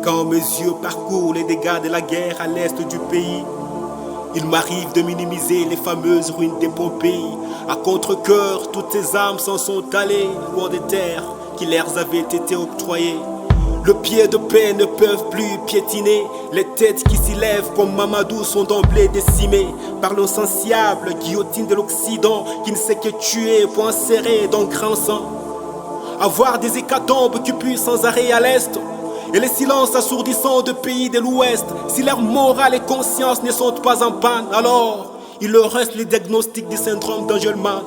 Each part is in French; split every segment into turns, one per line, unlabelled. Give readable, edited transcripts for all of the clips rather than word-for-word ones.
Quand mes yeux parcourent les dégâts de la guerre à l'est du pays, il m'arrive de minimiser les fameuses ruines des Pompéi. À contre-cœur, toutes ces âmes s'en sont allées loin des terres qui leur avaient été octroyées. Le pied de paix ne peuvent plus piétiner. Les têtes qui s'y lèvent comme Mamadou sont d'emblée décimées par l'insatiable guillotine de l'Occident qui ne sait que tuer, point serré dans grand sang. Avoir des hécatombes qui puent sans arrêt à l'Est et les silences assourdissants de pays de l'Ouest. Si leur morale et conscience ne sont pas en panne, alors il leur reste les diagnostics du syndrome d'Angelman.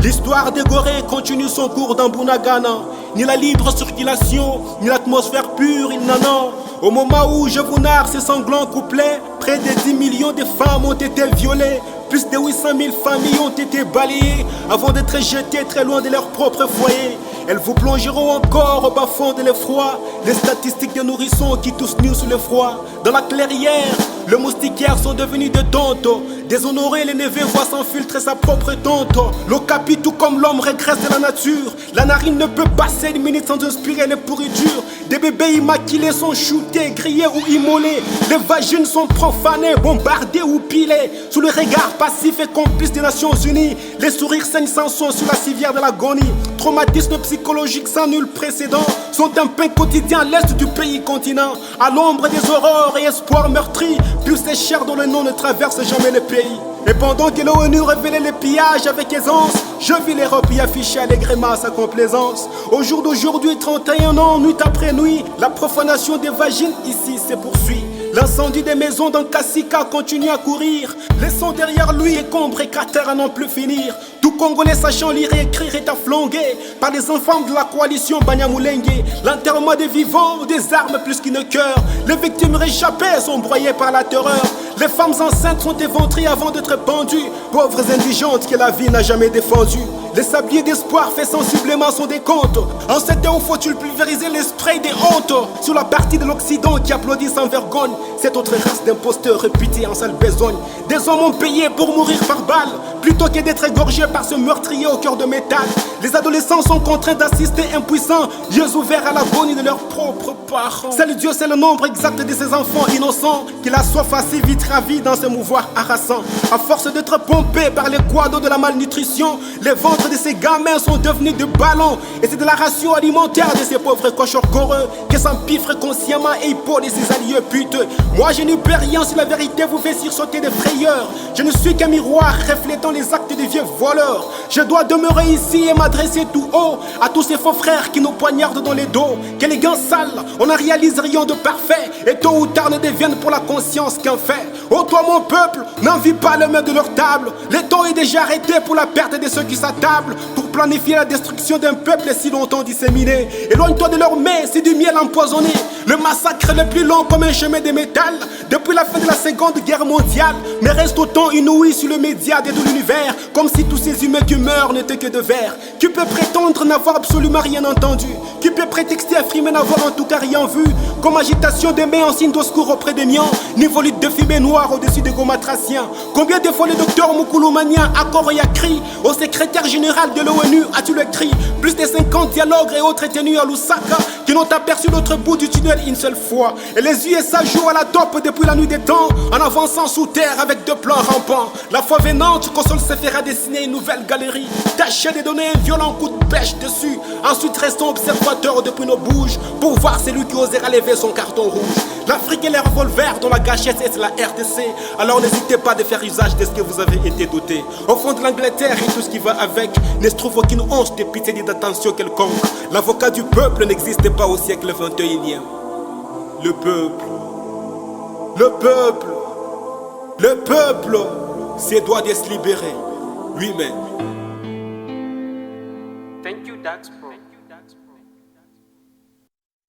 L'histoire des Gorées continue son cours dans Bunagana. Ni la libre circulation, ni l'atmosphère pure, il n'en a. Au moment où je vous narre ces sanglants couplets, près de 10 millions de femmes ont été violées. Plus de 800 000 familles ont été balayées avant d'être jetées très loin de leur propre foyer. Elles vous plongeront encore au bas-fond de l'effroi. Les statistiques des nourrissons qui tous nus sous le froid. Dans la clairière, les moustiquaires sont devenus des tontes. Déshonorés, les neveux voient s'infiltrer sa propre tante. Le capi, tout comme l'homme, régresse de la nature. La narine ne peut passer une minute sans inspirer les pourritures. Des bébés immaculés sont shootés, grillés ou immolés. Les vagines sont profanées, bombardées ou pilées. Sous le regard passif et complice des Nations Unies, les sourires saignent sans son sur la civière de l'agonie. Traumatismes psychologiques sans nul précédent sont un pain quotidien à l'est du pays continent. À l'ombre des aurores et espoirs meurtris, plus ces chairs dont le nom ne traverse jamais le pays. Et pendant que l'ONU révélait les pillages avec aisance, je vis l'Europe y afficher allègrement sa complaisance. Au jour d'aujourd'hui, 31 ans, nuit après nuit, la profanation des vagines ici se poursuit. L'incendie des maisons dans Kassika continue à courir, laissant derrière lui écombres et cratères à n'en plus finir. Tout Congolais sachant lire et écrire est afflongué par les enfants de la coalition Banyamulenge. L'enterrement des vivants, des armes plus qu'une cœur. Les victimes réchappées sont broyées par la terreur. Les femmes enceintes sont éventrées avant d'être pendues. Pauvres indigentes que la vie n'a jamais défendues. Les sabliers d'espoir fait sensiblement son décompte. En cette heure où faut-il pulvériser les sprays des hontes sur la partie de l'Occident qui applaudit sans vergogne cette autre race d'imposteurs réputés en sale besogne. Des hommes ont payé pour mourir par balle plutôt que d'être égorgés par ce meurtrier au cœur de métal. Les adolescents sont contraints d'assister impuissants, yeux ouverts à l'agonie de leurs propres parents. Seul Dieu sait le nombre exact de ces enfants innocents qui la soif a si vite ravi dans ce mouvoir harassant. À force d'être pompés par les quados de la malnutrition, les ventres de ces gamins sont devenus de ballons. Et c'est de la ration alimentaire de ces pauvres cochons coreux que s'empiffrent consciemment et épaulent ces alliés puteux. Moi je n'y peux rien si la vérité vous fait sursauter des frayeurs. Je ne suis qu'un miroir reflétant les actes des vieux voleurs. Je dois demeurer ici et m'adresser tout haut à tous ces faux frères qui nous poignardent dans les dos. Que les gants sales, on ne réalise rien de parfait, et tôt ou tard ne deviennent pour la conscience qu'un fait. Oh toi mon peuple, n'envie pas le main de leur table. Le temps est déjà arrêté pour la perte de ceux qui s'attablent pour planifier la destruction d'un peuple si longtemps disséminé. Éloigne-toi de leurs mains, c'est du miel empoisonné. Le massacre le plus long comme un chemin de métal depuis la fin de la Seconde Guerre mondiale, mais reste autant inouï sur le média de tout l'univers, comme si tous ces humains qui meurent n'étaient que de verre. Qui peut prétendre n'avoir absolument rien entendu? Qui peut prétexter affirmer n'avoir en tout cas rien vu? Comme agitation des mains en signe de secours auprès des miens, ni volute de fumée noire au-dessus des gomatraciens. Combien de fois le docteur Moukoulou-Mania a corps et a cri au secrétaire général de l'ONU, as-tu le cri? Plus de 50 dialogues et autres tenus à Lusaka qui n'ont aperçu l'autre bout du tunnel une seule fois. Et les USA jouent à la dope depuis la nuit des temps, en avançant sous terre avec deux plans rampants. La fois venante, Kosol se fera dessiner une nouvelle galerie, tâcher de donner un violent coup de pêche dessus. Ensuite restons observateurs depuis nos bouges pour voir celui qui osera lever son carton rouge. L'Afrique et les revolvers dont la gâchette est la RDC. Alors n'hésitez pas de faire usage de ce que vous avez été doté. Au fond de l'Angleterre et tout ce qui va avec, ne se trouve aucune once de pitié ni d'attention quelconque. L'avocat du peuple n'existait pas au siècle 21e. Le peuple, le peuple, le peuple se doit de se libérer lui-même.